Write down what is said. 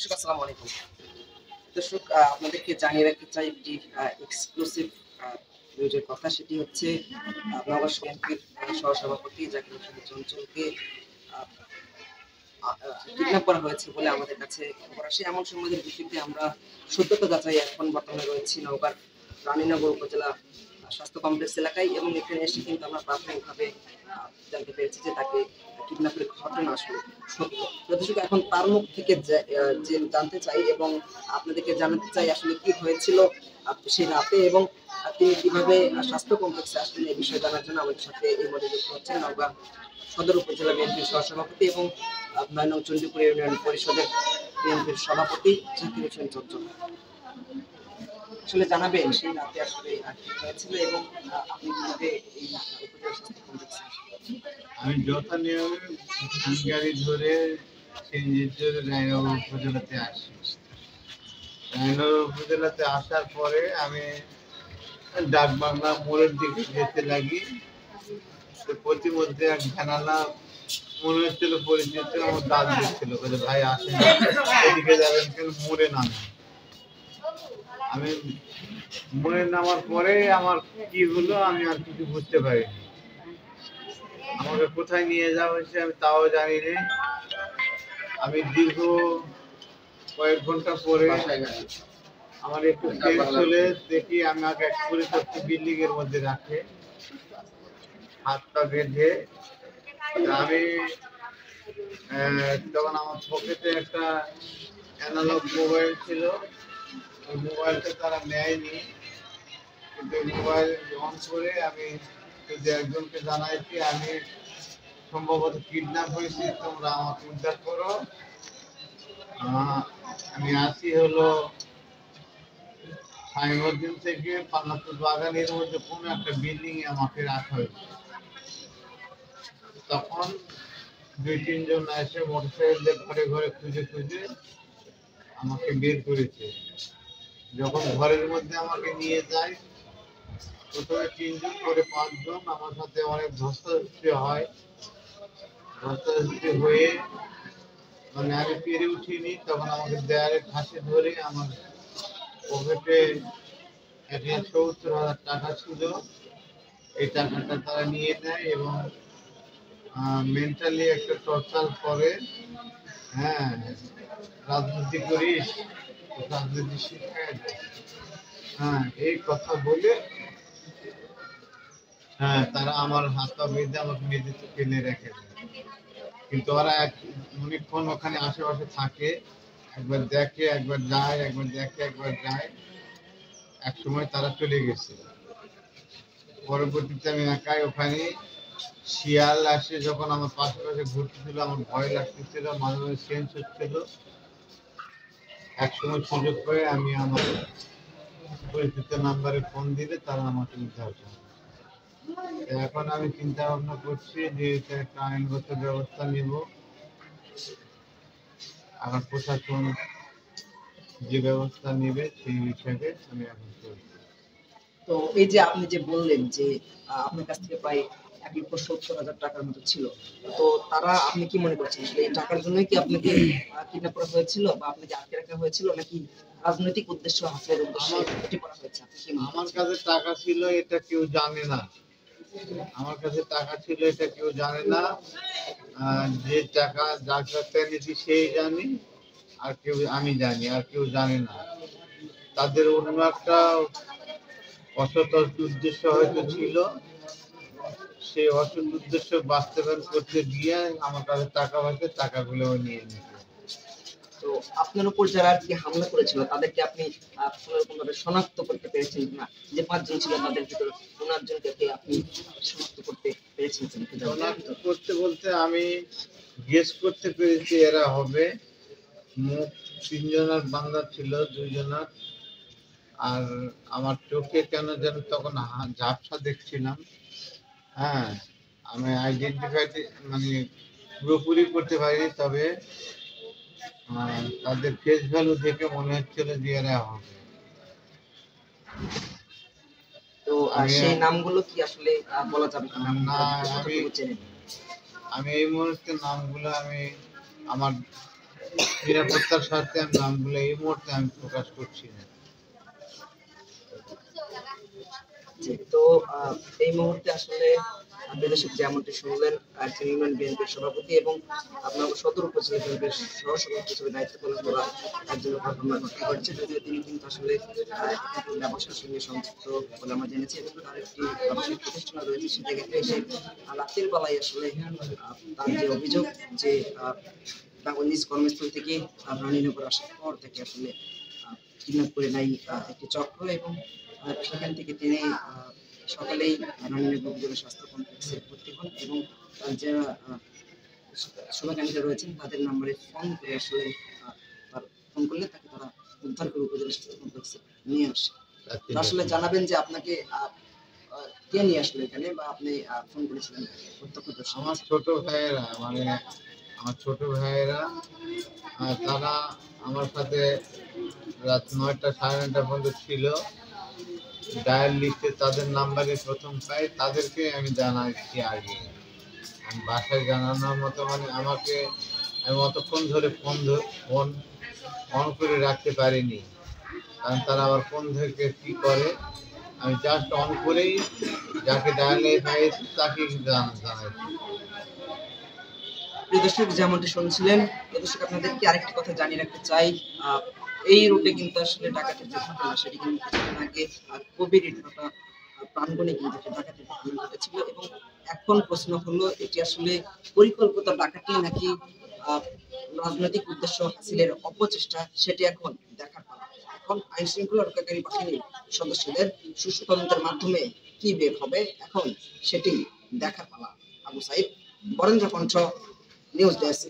দর্শক আসসালামু আলাইকুম। দর্শক আপনাদেরকে জানিয়ে রাখতে চাই একটি এক্সক্লুসিভ নিউজের কথা। সেটি হচ্ছে নওগাঁ বিএনপির সহসভাপতি জাকির হোসেন চঞ্চলকে আ আ আ কিডন্যাপ করা হয়েছে বলে আমাদের কাছে খবর আসে। এমন সংবাদের ভিত্তিতে আমরা সত্যতা যাচাই এখন বর্তমানে রয়েছি নওগাঁর রানীনগর উপজেলা স্বাস্থ্য কমপ্লেক্স এলাকায় এবং এখানে এসে কিন্তু আমরা প্রাথমিকভাবে জানতে পেরেছি যে তাকে কিডন্যাপের ঘটনা আসলে সত্য। তো দর্শক এখন তার মুখ থেকে যে জানতে চাই এবং আপনাদেরকে জানাতে চাই আসলে কি হয়েছিল সেই রাতে এবং তিনি কিভাবে স্বাস্থ্য কমপ্লেক্সে আসলেন এই বিষয়ে জানার জন্য আমাদের সাথে এই মুহূর্তে যুক্ত হচ্ছেন নওগাঁ সদর উপজেলা বিএনপির সহসভাপতি এবং ৯ নং চণ্ডীপুর ইউনিয়ন পরিষদের বিএনপির সভাপতি জাকির হোসেন চঞ্চল। আসলে জানাবেন সেই রাতে আসলে কি হয়েছিল এবং আপনি কিভাবে এই উপজেলা স্বাস্থ্য কমপ্লেক্সে আমি যথা নিয়মে গাড়ি ধরে সিএনজির জন্য রায়নগর উপজেলাতে আসি। রায়নগর উপজেলাতে আসার পরে আমি ডাকবাংলা মোড়ের দিকে যেতে লাগি। তো প্রতিমধ্যে এক জানালা মনে হচ্ছিল পরিচিত, আমার দাঁত দিচ্ছিল, বলে ভাই আসেন, এদিকে যাবেন কেন, মোড়ে নামেন। আমি মোড়ে নামার পরে আমার কি হলো আমি আর কিছু বুঝতে পারিনি। আমাকে কোথায় নিয়ে যাওয়া হয়েছে আমি তাও জানি না। আমি দীর্ঘ কয়েক ঘন্টা পরে আমার একটু ফ্রেশ হলে দেখি আমাকে এক পরিত্যক্ত বিল্ডিং এর মধ্যে রাখে, হাত পা বেঁধে। আমি তখন আমার পকেটে একটা অ্যানালগ মোবাইল ছিল, ওই মোবাইলটা তারা নেয়নি, কিন্তু মোবাইল অন করে আমি যদি একজনকে জানাইছি আমি সম্ভবত কিডন্যাপ হয়েছি, তোমরা আমাকে উদ্ধার করো। আমি আসি হলো সাইমুদ্দিন থেকে পান্নাতুর বাগানের মধ্যে কোনো একটা বিল্ডিং এ আমাকে রাখা হয়েছে। তখন ২-৩ জন এসে মোটরসাইকেল দিয়ে ঘরে ঘরে খুঁজে খুঁজে আমাকে বের করেছে। যখন ঘরের মধ্যে আমাকে নিয়ে যায়, প্রথমে ৩ জন পরে ৫ জন, আমার সাথে অনেক ধস্তাধস্তি হয়। ধস্তাধস্তি হয়ে মানে আমি পেরে উঠিনি, তখন আমাকে দেয়ালে ঠাসে ধরে আমার পকেটে ১,৭০,০০০ টাকা ছিল, এই টাকাটা তারা নিয়ে নেয় এবং মেন্টালি একটা টর্চার করে। হ্যাঁ, রাজনীতি করিস, রাজনীতি শিখায় দেয়। হ্যাঁ, এই কথা বলে হ্যাঁ তারা আমার হাত পা বেঁধে আমাকে মেঝেতে ফেলে রেখে দেয়। কিন্তু ওরা অনেকক্ষণ ওখানে আশেপাশে থাকে, একবার দেখে একবার যায়, একবার দেখে একবার যায়। এক সময় তারা চলে গেছে। পরবর্তীতে আমি একাই ওখানে, শিয়াল আসে যখন আমার পাশে পাশে ঘুরতেছিল, আমার ভয় লাগতেছিল, মাঝে মাঝে সেন্স হচ্ছিল। এক সময় সুযোগ পেয়ে আমি আমার পরিচিত নাম্বারে ফোন দিলে তারা আমাকে উদ্ধার করে। এখন আমি চিন্তা ভাবনা করছি যে এটা একটা আইনগত ব্যবস্থা নিব। আমার প্রশাসন যে ব্যবস্থা নেবে সেই হিসাবে আমি এখন চলছি। তো এই যে আপনি যে বললেন যে আপনার কাছ থেকে প্রায় ১,৭০,০০০ টাকার মতো ছিল। তো তারা আপনি কি মনে করছেন আসলে এই টাকার জন্যই কি আপনাকে কিডন্যাপ করা হয়েছিল বা আপনাকে আটকে রাখা হয়েছিল নাকি রাজনৈতিক উদ্দেশ্য হাসিলের উদ্দেশ্যে এটি করা হয়েছে? আপনি কি মনে আমার করছেন? কাছে টাকা ছিল এটা কেউ জানে না। আমার কাছে টাকা ছিল এটা কেউ জানে না। যে টাকা যার কাছে এনেছি সেই জানি, আর কেউ, আমি জানি আর কেউ জানে না। তাদের অন্য একটা অসৎ উদ্দেশ্য হয়তো ছিল, সেই অসৎ উদ্দেশ্য বাস্তবায়ন করতে গিয়ে আমার কাছে টাকা হয়তো টাকাগুলো নিয়ে নিত। তো আপনার উপর যারা আরকি হামলা করেছিল তাদেরকে আপনি কোনরকমভাবে শনাক্ত করতে পেরেছেন কিনা? যে ৫ জন ছিল তাদের ভিতরে কোন একজনকে আপনি শনাক্ত করতে পেরেছেন কিনা? শনাক্ত করতে বলতে আমি গেস করতে পেরেছি এরা হবে। মুখ ৩ জনের বাংলা ছিল, ২ জনের। আর আমার চোখে কেন যেন তখন ঝাপসা দেখছিলাম। হ্যাঁ, আমি আইডেন্টিফাই মানে পুরোপুরি করতে পারিনি, তবে তাদের ফেস ভ্যালু দেখে মনে হচ্ছিল যে এরা হবে। তো আমি সেই নামগুলো কি আসলে বলা যাবে কিনা? না, কতটুকু চেনেন? আমি এই মুহূর্তে নামগুলো আমি আমার নিরাপত্তার স্বার্থে আমি নামগুলো এই মুহূর্তে আমি প্রকাশ করছি না। জি, তো এই মুহূর্তে আসলে আপনি দর্শক যেমনটি শুনলেন একজন ইউনিয়ন বিএনপির সভাপতি এবং আপনার সদর উপজেলা বিএনপির সহসভাপতি হিসেবে দায়িত্ব পালন করা একজন ঘটনা ঘটনা ঘটেছে, যদিও তিনি কিন্তু আসলে একটি ব্যবসার সঙ্গে সংযুক্ত বলে আমরা জেনেছি এবং তার একটি ব্যবসায়িক প্রতিষ্ঠান রয়েছে। সে জায়গাতে এসে রাতের বেলায় আসলে তার যে অভিযোগ যে তার নিজ কর্মস্থল থেকে রানীনগর আসার পর তাকে আসলে কিডন্যাপ করে নেয় একটি চক্র এবং সেখান থেকে তিনি সকালেই রানীনগর উপজেলা স্বাস্থ্য কমপ্লেক্সে ভর্তি হন এবং যারা শুভাকাঙ্ক্ষীরা রয়েছেন তাদের নাম্বারে ফোন করে আসলে তার ফোন করলে তাকে তারা উদ্ধার করে উপজেলা স্বাস্থ্য কমপ্লেক্সে নিয়ে আসে। তো আসলে জানাবেন যে আপনাকে কে নিয়ে আসলো এখানে বা আপনি ফোন করেছিলেন প্রত্যক্ষদর্শী? আমার ছোট ভাইয়েরা, মানে আমার ছোট ভাইয়েরা তারা আমার সাথে রাত 9টা 9:30 পর্যন্ত ছিল। ডায়াল লিস্টে তাদের নাম্বারে প্রথম পাই, তাদেরকে আমি জানাইছি আগে। আমি বাসায় জানানোর মতো মানে আমি অতক্ষণ ধরে ফোন অন করে রাখতে পারিনি, কারণ তারা আবার ফোন থেকে কি করে, আমি জাস্ট অন করেই যাকে ডায়ালে পাইছি তাকে জানাইছি। প্রিয় দর্শক, যেমনটি শুনছিলেন, প্রিয় দর্শক আপনাদেরকে আরেকটি কথা জানিয়ে রাখতে চাই, এই রুটে কিন্তু আসলে ডাকাতির যে ঘটনা সেটি কিন্তু কিছুদিন আগে কবির ঢাকা প্রাঙ্গণে কিন্তু একটা ডাকাতির ঘটনা ঘটেছিল এবং এখন প্রশ্ন হলো এটি আসলে পরিকল্পিত ডাকাতি নাকি রাজনৈতিক উদ্দেশ্য হাসিলের অপচেষ্টা, সেটি এখন দেখার পালা। এখন আইন শৃঙ্খলা রক্ষাকারী বাহিনীর সদস্যদের সুষ্ঠু তদন্তের মাধ্যমে কি বের হবে এখন সেটি দেখার পালা। আবু সাইদ, বরেন্দ্র কণ্ঠ, নিউজ ডেস্ক।